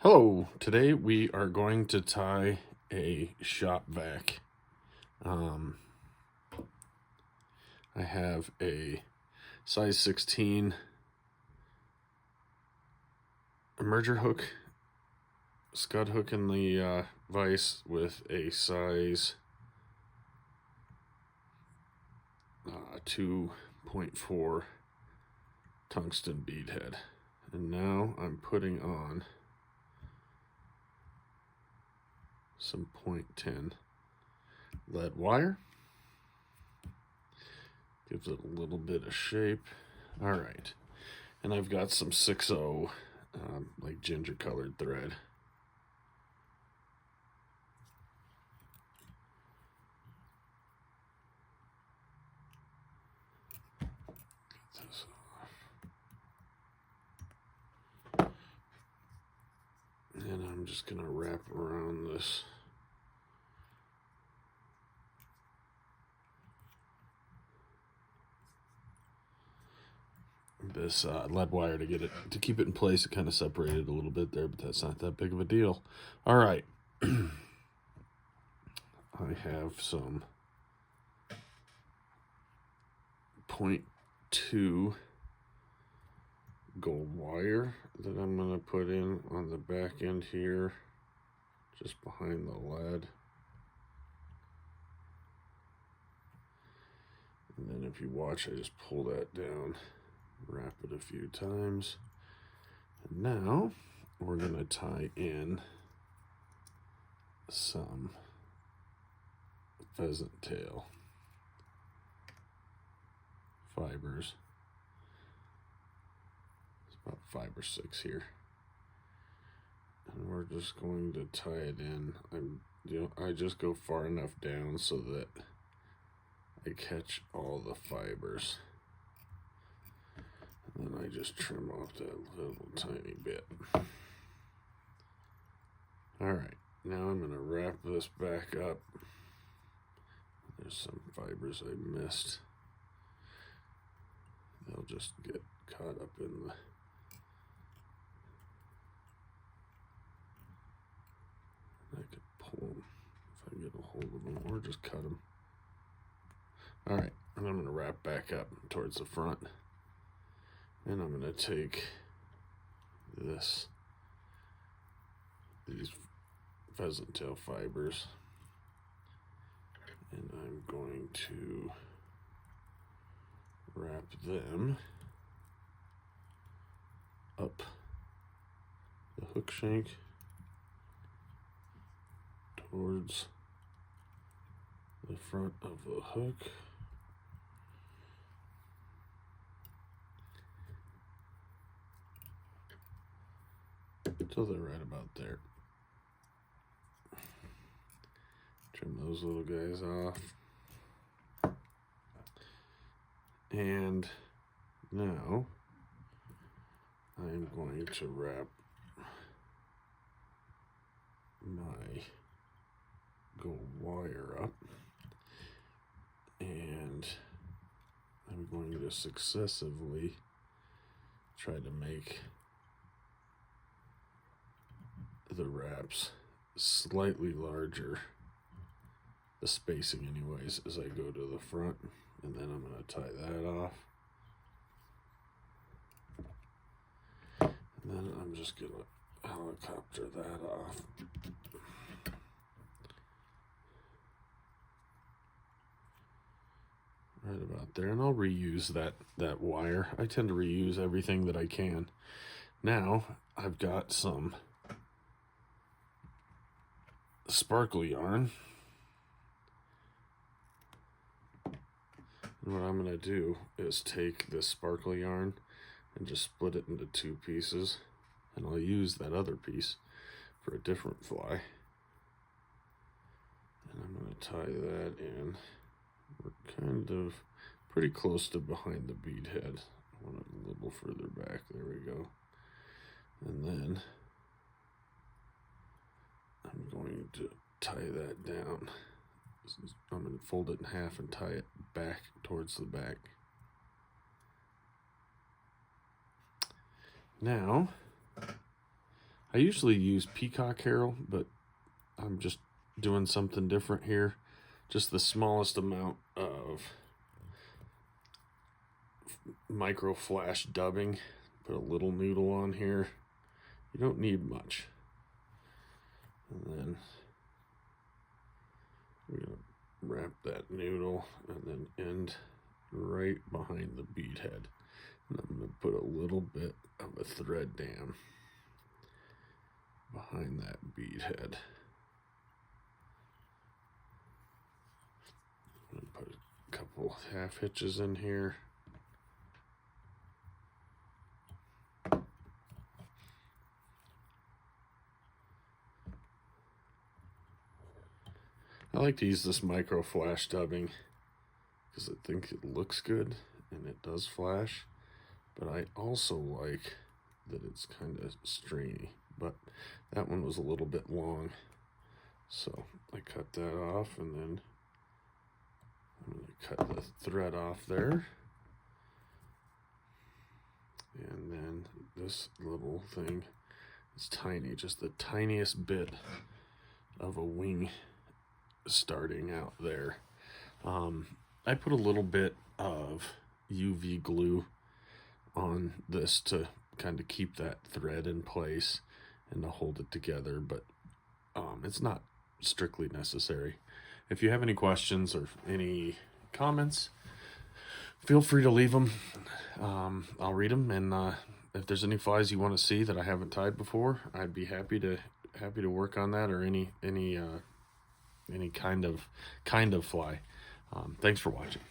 Hello, today we are going to tie a shop vac. I have a size 16 emerger hook, scud hook in the vise with a size 2.4 tungsten bead head. And now I'm putting on some 0.10 lead wire. Gives it a little bit of shape. All right. And I've got some 6/0 like ginger colored thread. Get this off. And I'm just going to wrap around this lead wire to keep it in place. It kind of separated a little bit there, but that's not that big of a deal. All right. I have some 0.2 gold wire that I'm going to put in on the back end here, just behind the lead. And then if you watch, I just pull that down, wrap it a few times. And now we're going to tie in some pheasant tail fibers. It's about 5 or 6 here. And we're just going to tie it in. I just go far enough down so that I catch all the fibers. And then I just trim off that little tiny bit. All right, now I'm going to wrap this back up. There's some fibers I missed. They'll just get caught up in the I could pull them if I get a hold of them, or just cut them. All right, and I'm going to wrap back up towards the front. And I'm going to take these pheasant tail fibers, and I'm going to wrap them up the hook shank towards the front of the hook. Until they're right about there. Trim those little guys off. And now I'm going to wrap my gold wire up, and I'm going to successively try to make the wraps slightly larger, the spacing anyways, as I go to the front, and then I'm going to tie that off. And then I'm just going to helicopter that off. Right about there, and I'll reuse that wire. I tend to reuse everything that I can. Now I've got some sparkle yarn, and what I'm going to do is take this sparkle yarn and just split it into 2 pieces, and I'll use that other piece for a different fly. And I'm going to tie that in. We're kind of pretty close to behind the bead head. I want it a little further back. There we go. And then I'm going to tie that down. I'm going to fold it in half and tie it back towards the back. Now, I usually use Peacock herring, but I'm just doing something different here. Just the smallest amount of micro flash dubbing. Put a little noodle on here. You don't need much. And then we're going to wrap that noodle and then end right behind the bead head. And I'm going to put a little bit of a thread dam behind that bead head. I'm going to put a couple half hitches in here. I like to use this micro flash dubbing because I think it looks good and it does flash, but I also like that it's kind of stringy. But that one was a little bit long, so I cut that off, and then I'm going to cut the thread off there. And then this little thing is tiny, just the tiniest bit of a wing starting out there. I put a little bit of UV glue on this to kind of keep that thread in place and to hold it together, but it's not strictly necessary. If you have any questions or any comments, feel free to leave them. I'll read them, and if there's any flies you want to see that I haven't tied before, I'd be happy to work on that, or any kind of fly. Thanks for watching.